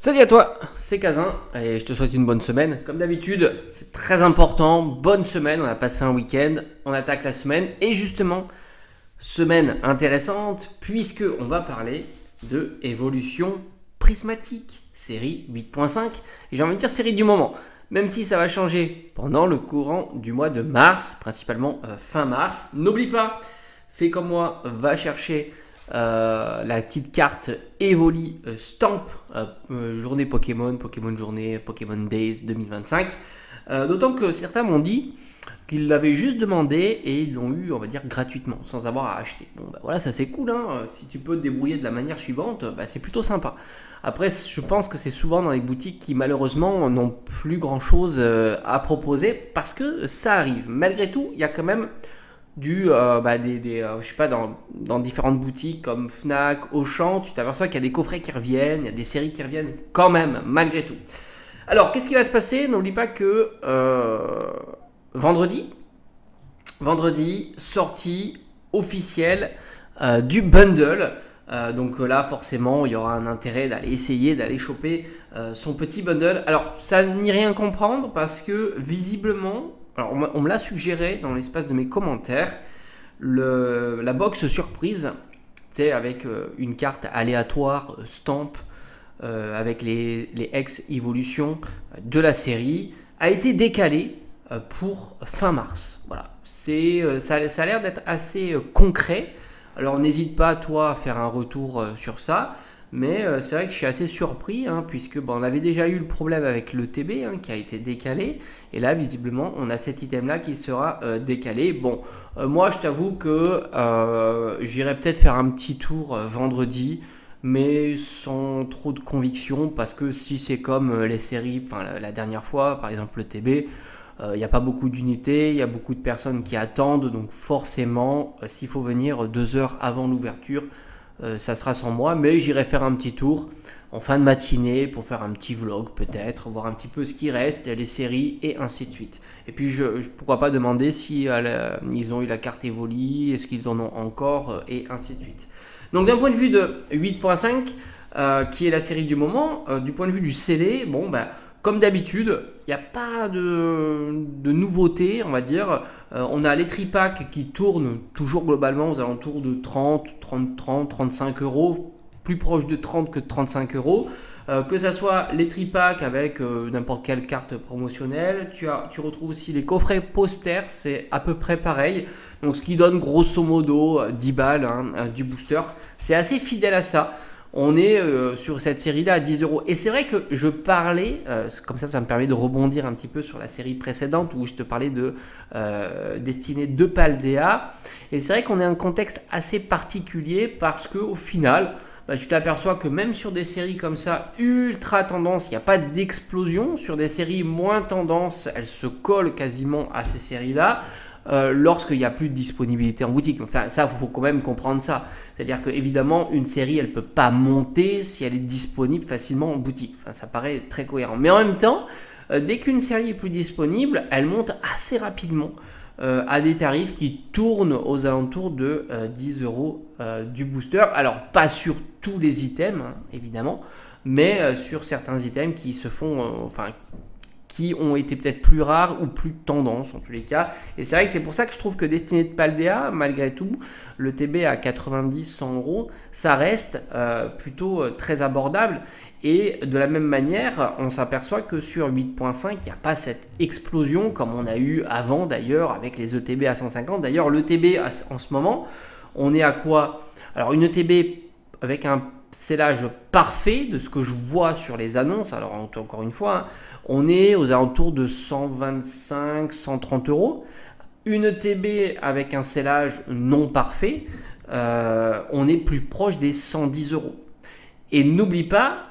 Salut à toi, c'est Kazin et je te souhaite une bonne semaine. Comme d'habitude, c'est très important, bonne semaine, on a passé un week-end, on attaque la semaine et justement, semaine intéressante puisque on va parler de évolution prismatique, série 8.5 et j'ai envie de dire série du moment. Même si ça va changer pendant le courant du mois de mars, principalement fin mars. N'oublie pas, fais comme moi, va chercher la petite carte Evoli Stamp journée Pokémon, Pokémon journée, Pokémon Days 2025. D'autant que certains m'ont dit qu'ils l'avaient juste demandé et ils l'ont eu, on va dire, gratuitement, sans avoir à acheter. Bon, bah voilà, ça c'est cool, hein. Si tu peux te débrouiller de la manière suivante, bah, c'est plutôt sympa. Après, je pense que c'est souvent dans les boutiques qui, malheureusement, n'ont plus grand chose à proposer parce que ça arrive. Malgré tout, il y a quand même je sais pas, dans différentes boutiques comme Fnac, Auchan, tu t'aperçois qu'il y a des coffrets qui reviennent, il y a des séries qui reviennent quand même, malgré tout. Alors, qu'est-ce qui va se passer? N'oublie pas que vendredi, sortie officielle du bundle. Donc là, forcément, il y aura un intérêt d'aller essayer, d'aller choper son petit bundle. Alors, ça n'y rien comprendre parce que visiblement, alors on me l'a suggéré dans l'espace de mes commentaires, la box surprise, tu sais, avec une carte aléatoire, stamp, avec les ex-évolutions de la série, a été décalée pour fin mars. Voilà, ça a l'air d'être assez concret. Alors n'hésite pas toi à faire un retour sur ça, mais c'est vrai que je suis assez surpris, hein, puisque on avait déjà eu le problème avec le TB qui a été décalé, et là visiblement on a cet item là qui sera décalé. Bon, moi je t'avoue que j'irai peut-être faire un petit tour vendredi, mais sans trop de conviction, parce que si c'est comme les séries, enfin la dernière fois, par exemple le TB, il n'y a pas beaucoup d'unités, il y a beaucoup de personnes qui attendent, donc forcément, s'il faut venir 2 heures avant l'ouverture, ça sera sans moi, mais j'irai faire un petit tour en fin de matinée pour faire un petit vlog peut-être, voir un petit peu ce qui reste, les séries et ainsi de suite. Et puis pourquoi pas demander si ils ont eu la carte Evoli, est-ce qu'ils en ont encore et ainsi de suite. Donc d'un point de vue de 8.5, qui est la série du moment, du point de vue du scellé, bon comme d'habitude, il n'y a pas de nouveauté, on va dire. On a les tripacks qui tournent toujours globalement aux alentours de 30, 35 euros, plus proche de 30 que de 35 euros. Que ça soit les tripacks avec n'importe quelle carte promotionnelle, tu retrouves aussi les coffrets posters, c'est à peu près pareil. Donc ce qui donne grosso modo 10 balles du booster. C'est assez fidèle à ça. On est sur cette série-là à 10 euros. Et c'est vrai que je parlais, comme ça me permet de rebondir un petit peu sur la série précédente où je te parlais de Destinée de Paldea. Et c'est vrai qu'on est dans un contexte assez particulier parce qu'au final, tu t'aperçois que même sur des séries comme ça, ultra tendance, il n'y a pas d'explosion. Sur des séries moins tendance, elles se collent quasiment à ces séries-là. Lorsqu'il n'y a plus de disponibilité en boutique. Enfin, ça, il faut quand même comprendre ça. C'est-à-dire qu'évidemment, une série, elle ne peut pas monter si elle est disponible facilement en boutique. Enfin, ça paraît très cohérent. Mais en même temps, dès qu'une série est plus disponible, elle monte assez rapidement à des tarifs qui tournent aux alentours de 10 euros du booster. Alors, pas sur tous les items, évidemment, mais sur certains items qui se font... qui ont été peut-être plus rares ou plus tendance en tous les cas. Et c'est vrai que c'est pour ça que je trouve que Destinée de Paldea, malgré tout, le TB à 90-100 euros, ça reste plutôt très abordable. Et de la même manière, on s'aperçoit que sur 8.5, il n'y a pas cette explosion comme on a eu avant d'ailleurs avec les ETB à 150. D'ailleurs, l'ETB en ce moment, on est à quoi? Alors une ETB avec un scellage parfait de ce que je vois sur les annonces, alors encore une fois, on est aux alentours de 125, 130 euros. Une TB avec un scellage non parfait, on est plus proche des 110 euros. Et n'oublie pas,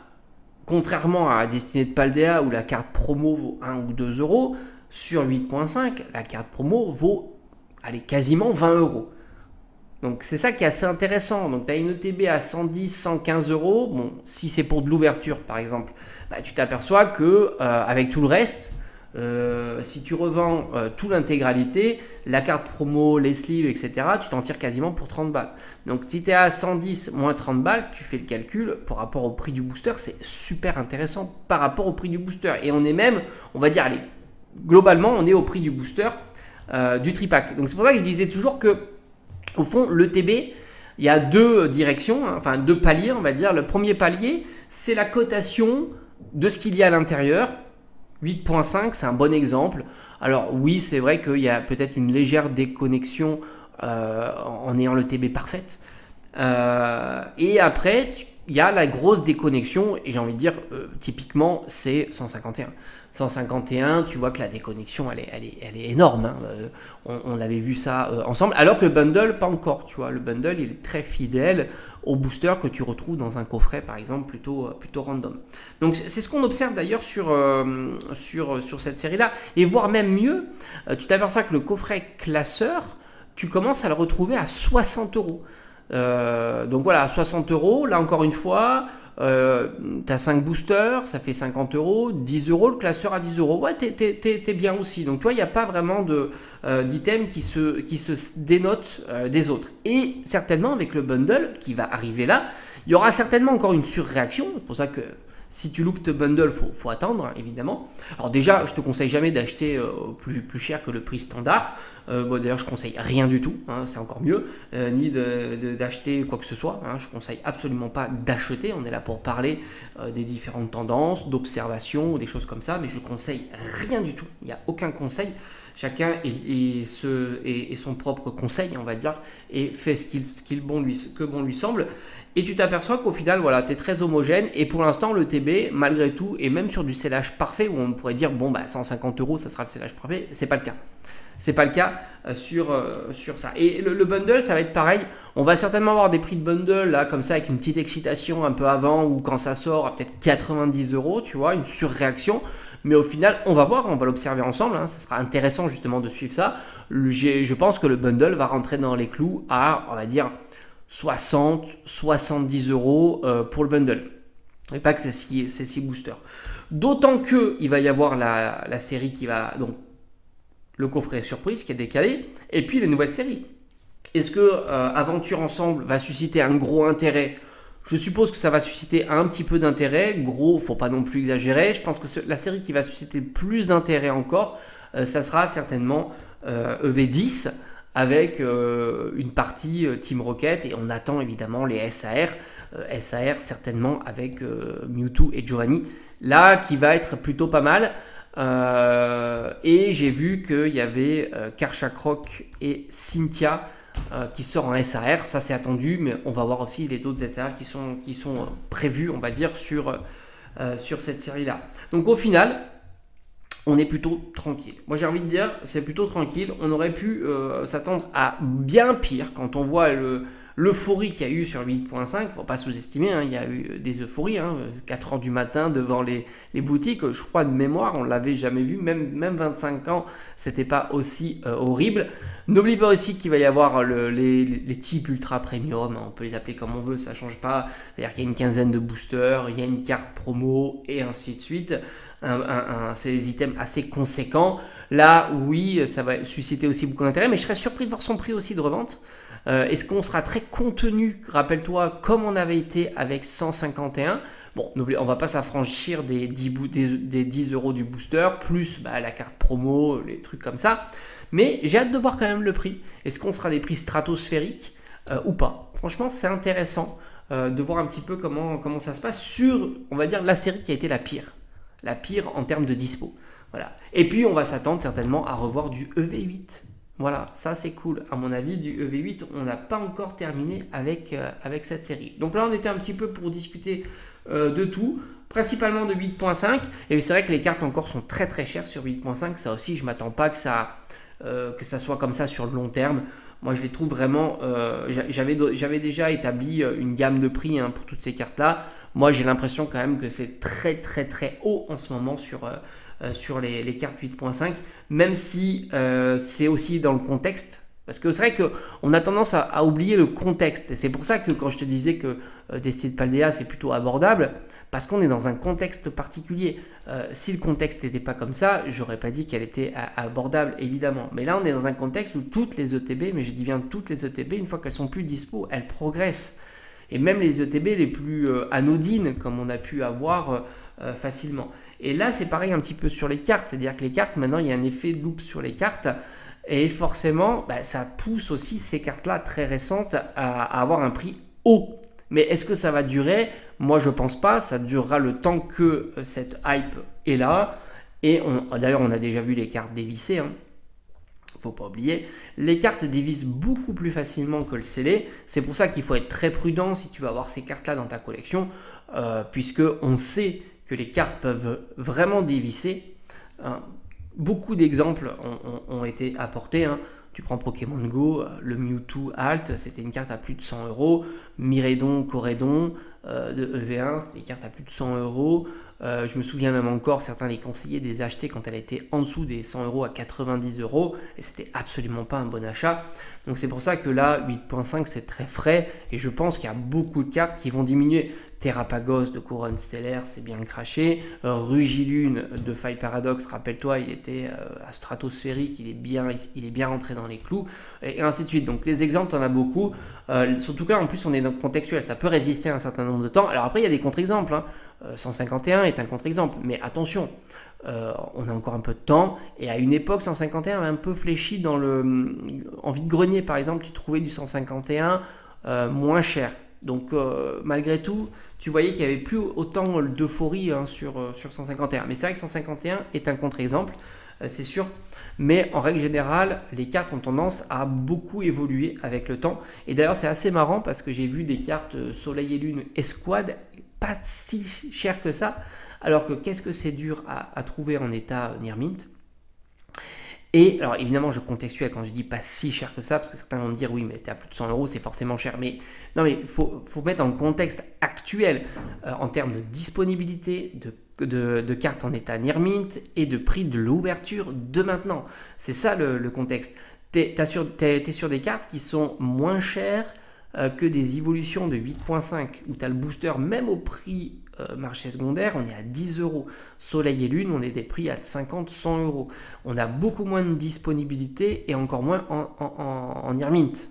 contrairement à Destinée de Paldea où la carte promo vaut 1 ou 2 euros, sur 8.5, la carte promo vaut quasiment 20 euros. Donc c'est ça qui est assez intéressant. Donc tu as une ETB à 110, 115 euros. Bon, si c'est pour de l'ouverture par exemple, tu t'aperçois que avec tout le reste, si tu revends tout l'intégralité, la carte promo, les sleeves, etc., tu t'en tires quasiment pour 30 balles. Donc si tu es à 110 moins 30 balles, tu fais le calcul par rapport au prix du booster, c'est super intéressant par rapport au prix du booster. Et on est même, on va dire, allez, globalement, on est au prix du booster du tripack. Donc c'est pour ça que je disais toujours que, au fond, le TB, il y a deux directions, hein, enfin deux paliers, on va dire. Le premier palier, c'est la cotation de ce qu'il y a à l'intérieur. 8.5, c'est un bon exemple. Alors oui, c'est vrai qu'il y a peut-être une légère déconnexion en ayant le TB parfaite. Et après, il y a la grosse déconnexion, et j'ai envie de dire, typiquement, c'est 151. 151, tu vois que la déconnexion, elle est énorme. Hein. On avait vu ça ensemble, alors que le bundle, pas encore. Tu vois, le bundle, il est très fidèle au booster que tu retrouves dans un coffret, par exemple, plutôt random. Donc, c'est ce qu'on observe d'ailleurs sur cette série-là. Et voire même mieux, tu t'aperçois que le coffret classeur, tu commences à le retrouver à 60 euros. Donc voilà, 60 euros, là encore une fois, tu as 5 boosters, ça fait 50 euros, 10 euros, le classeur à 10 euros, ouais, t'es bien aussi. Donc tu vois, il n'y a pas vraiment d'items qui se dénotent des autres. Et certainement avec le bundle qui va arriver là, il y aura certainement encore une surréaction, c'est pour ça que si tu loupes te bundle, faut attendre, hein, évidemment. Alors déjà, je te conseille jamais d'acheter plus cher que le prix standard. Bon, d'ailleurs, je conseille rien du tout, hein, c'est encore mieux, ni d'acheter quoi que ce soit. Hein, je conseille absolument pas d'acheter. On est là pour parler des différentes tendances, d'observation ou des choses comme ça, mais je conseille rien du tout. Il n'y a aucun conseil. Chacun et son propre conseil, on va dire, et fait que bon lui semble. Et tu t'aperçois qu'au final, voilà, tu es très homogène. Et pour l'instant, le TB, malgré tout, et même sur du scellage parfait, où on pourrait dire, bon, bah, 150 euros, ça sera le scellage parfait, c'est pas le cas. C'est pas le cas sur ça. Et le bundle, ça va être pareil. On va certainement avoir des prix de bundle, là, comme ça, avec une petite excitation un peu avant, ou quand ça sort, à peut-être 90 euros, tu vois, une surréaction. Mais au final, on va voir, on va l'observer ensemble. Hein, ça sera intéressant, justement, de suivre ça. Je pense que le bundle va rentrer dans les clous à, on va dire, 60, 70 euros pour le bundle. Et pas que c'est 6 boosters. D'autant qu'il va y avoir la série qui va, donc, le coffret surprise qui est décalé, et puis les nouvelles séries. Est-ce que Aventure Ensemble va susciter un gros intérêt? Je suppose que ça va susciter un petit peu d'intérêt. Gros, faut pas non plus exagérer. Je pense que la série qui va susciter le plus d'intérêt encore, ça sera certainement EV10, avec une partie Team Rocket, et on attend évidemment les SAR. SAR certainement avec Mewtwo et Giovanni, là qui va être plutôt pas mal. Et j'ai vu qu'il y avait Karchakroc et Cynthia qui sort en SAR, ça c'est attendu, mais on va voir aussi les autres SAR qui sont prévus, on va dire, sur cette série-là. Donc au final, on est plutôt tranquille. Moi j'ai envie de dire, c'est plutôt tranquille. On aurait pu s'attendre à bien pire quand on voit l'euphorie qu'il y a eu sur 8.5, il ne faut pas sous-estimer, hein, il y a eu des euphories, 4 heures du matin devant les boutiques, je crois de mémoire, on ne l'avait jamais vu, même 25 ans, c'était pas aussi horrible. N'oublie pas aussi qu'il va y avoir les types ultra premium, on peut les appeler comme on veut, ça ne change pas, c'est-à-dire qu'il y a une quinzaine de boosters, il y a une carte promo et ainsi de suite. C'est des items assez conséquents. Là, oui, ça va susciter aussi beaucoup d'intérêt, mais je serais surpris de voir son prix aussi de revente. Est-ce qu'on sera très contenu, rappelle-toi, comme on avait été avec 151? Bon, on ne va pas s'affranchir des 10 euros du booster, plus la carte promo, les trucs comme ça. Mais j'ai hâte de voir quand même le prix. Est-ce qu'on sera des prix stratosphériques ou pas? Franchement, c'est intéressant de voir un petit peu comment ça se passe sur, on va dire, la série qui a été la pire. La pire en termes de dispo. Voilà. Et puis, on va s'attendre certainement à revoir du EV8. Voilà, ça c'est cool. À mon avis, du EV8, on n'a pas encore terminé avec cette série. Donc là, on était un petit peu pour discuter de tout, principalement de 8.5. Et c'est vrai que les cartes encore sont très très chères sur 8.5. Ça aussi, je ne m'attends pas que ça soit comme ça sur le long terme. Moi, je les trouve vraiment... J'avais déjà établi une gamme de prix pour toutes ces cartes-là. Moi, j'ai l'impression quand même que c'est très très très haut en ce moment sur les cartes 8.5, même si c'est aussi dans le contexte Parce que c'est vrai qu'on a tendance à oublier le contexte. Et c'est pour ça que quand je te disais que Destiny de Paldea, c'est plutôt abordable, parce qu'on est dans un contexte particulier. Si le contexte n'était pas comme ça, j'aurais pas dit qu'elle était abordable, évidemment. Mais là, on est dans un contexte où toutes les ETB, mais je dis bien toutes les ETB, une fois qu'elles sont plus dispo, elles progressent. Et même les ETB les plus anodines, comme on a pu avoir facilement. Et là, c'est pareil un petit peu sur les cartes. C'est-à-dire que les cartes, maintenant, il y a un effet de loupe sur les cartes. Et forcément, ça pousse aussi ces cartes-là très récentes à avoir un prix haut. Mais est-ce que ça va durer? Moi, je pense pas. Ça durera le temps que cette hype est là. Et d'ailleurs, on a déjà vu les cartes dévissées. Faut pas oublier. Les cartes dévissent beaucoup plus facilement que le scellé. C'est pour ça qu'il faut être très prudent si tu veux avoir ces cartes-là dans ta collection. Puisque on sait que les cartes peuvent vraiment dévisser. Beaucoup d'exemples ont été apportés. Tu prends Pokémon Go, le Mewtwo Alt, c'était une carte à plus de 100 euros. Miraidon, Corédon de EV1, c'était une carte à plus de 100 euros. Je me souviens même encore, certains les conseillaient de les acheter quand elle était en dessous des 100 euros à 90 euros. Et c'était absolument pas un bon achat. Donc c'est pour ça que là, 8.5 c'est très frais. Et je pense qu'il y a beaucoup de cartes qui vont diminuer. Terrapagos de Couronne Stellaire, c'est bien craché. Rugilune de Faille Paradox, rappelle-toi, il était à stratosphérique, il est bien rentré dans les clous, et ainsi de suite. Donc les exemples, on a beaucoup. Surtout que là, en plus, on est dans le contextuel, ça peut résister un certain nombre de temps. Alors après, il y a des contre-exemples. 151 est un contre-exemple, mais attention, on a encore un peu de temps. Et à une époque, 151 avait un peu fléchi dans en vide-grenier, par exemple, tu trouvais du 151 moins cher. Donc malgré tout, tu voyais qu'il n'y avait plus autant d'euphorie sur 151. Mais c'est vrai que 151 est un contre-exemple, c'est sûr. Mais en règle générale, les cartes ont tendance à beaucoup évoluer avec le temps. Et d'ailleurs, c'est assez marrant parce que j'ai vu des cartes Soleil et Lune Escouade pas si chères que ça. Alors que qu'est-ce que c'est dur à trouver en état near mint. Et alors évidemment, je contextualise quand je dis pas si cher que ça, parce que certains vont me dire oui, mais tu es à plus de 100 euros, c'est forcément cher. Mais non, mais faut mettre dans le contexte actuel en termes de disponibilité de cartes en état near mint et de prix de l'ouverture de maintenant. C'est ça le contexte. T'es sur des cartes qui sont moins chères que des évolutions de 8.5 où tu as le booster même au prix marché secondaire, on est à 10 euros. Soleil et Lune, on est des prix à 50, 100 euros. On a beaucoup moins de disponibilité et encore moins en near mint.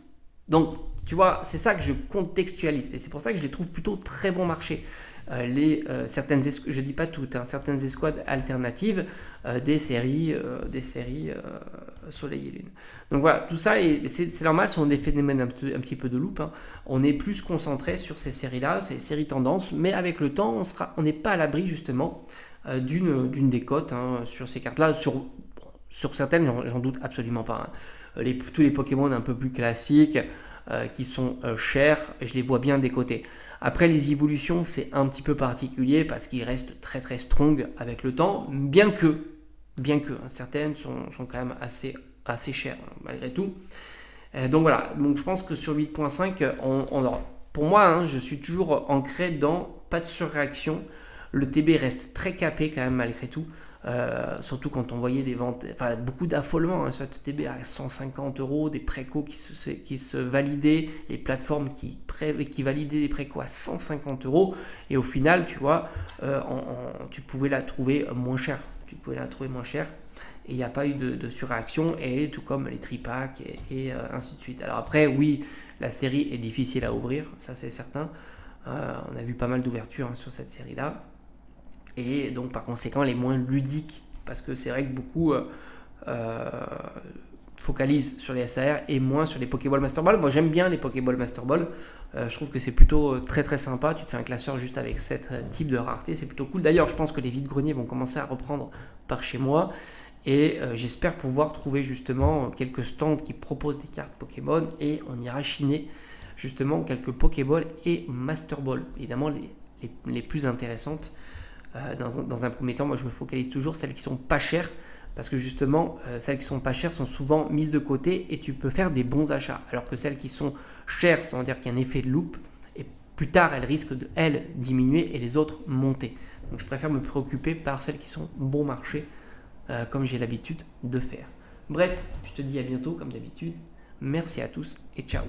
Donc, tu vois, c'est ça que je contextualise et c'est pour ça que je les trouve plutôt très bon marché. Certaines, je dis pas toutes, certaines escouades alternatives des séries Soleil et Lune. Donc voilà, tout ça, c'est normal, ce sont des phénomènes un petit peu de loupe. On est plus concentré sur ces séries-là, ces séries tendances, mais avec le temps, on n'est pas à l'abri justement d'une décote sur ces cartes-là. Sur certaines, j'en doute absolument pas. Tous les Pokémon un peu plus classiques, qui sont chers, je les vois bien décotés. Après les évolutions, c'est un petit peu particulier parce qu'ils restent très très strong avec le temps, bien que certaines sont quand même assez chères malgré tout. Donc voilà, donc je pense que sur 8.5, pour moi, je suis toujours ancré dans pas de surréaction. Le TB reste très capé quand même malgré tout. Surtout quand on voyait des ventes, beaucoup d'affolement sur le TB à 150 euros, des précos qui se validaient, les plateformes qui validaient des précos à 150 euros, et au final, tu vois, tu pouvais la trouver moins chère. Et il n'y a pas eu de surréaction, et tout comme les tripacks et ainsi de suite. Alors après, oui, la série est difficile à ouvrir, ça c'est certain. On a vu pas mal d'ouvertures sur cette série-là. Et donc par conséquent les moins ludiques, parce que c'est vrai que beaucoup focalisent sur les SAR et moins sur les Pokéball Master Ball. Moi j'aime bien les Pokéball Master Ball, je trouve que c'est plutôt très très sympa. Tu te fais un classeur juste avec 7 types de rareté, c'est plutôt cool. D'ailleurs je pense que les vides-greniers vont commencer à reprendre par chez moi, et j'espère pouvoir trouver justement quelques stands qui proposent des cartes Pokémon, et on ira chiner justement quelques Pokéball et Master Ball, évidemment les plus intéressantes. Dans un premier temps, moi je me focalise toujours celles qui sont pas chères, parce que justement celles qui sont pas chères sont souvent mises de côté et tu peux faire des bons achats, alors que celles qui sont chères, c'est-à-dire qu'il y a un effet de loupe, et plus tard elles risquent de diminuer et les autres monter. Donc je préfère me préoccuper par celles qui sont bon marché, comme j'ai l'habitude de faire. Bref, je te dis à bientôt comme d'habitude. Merci à tous et ciao.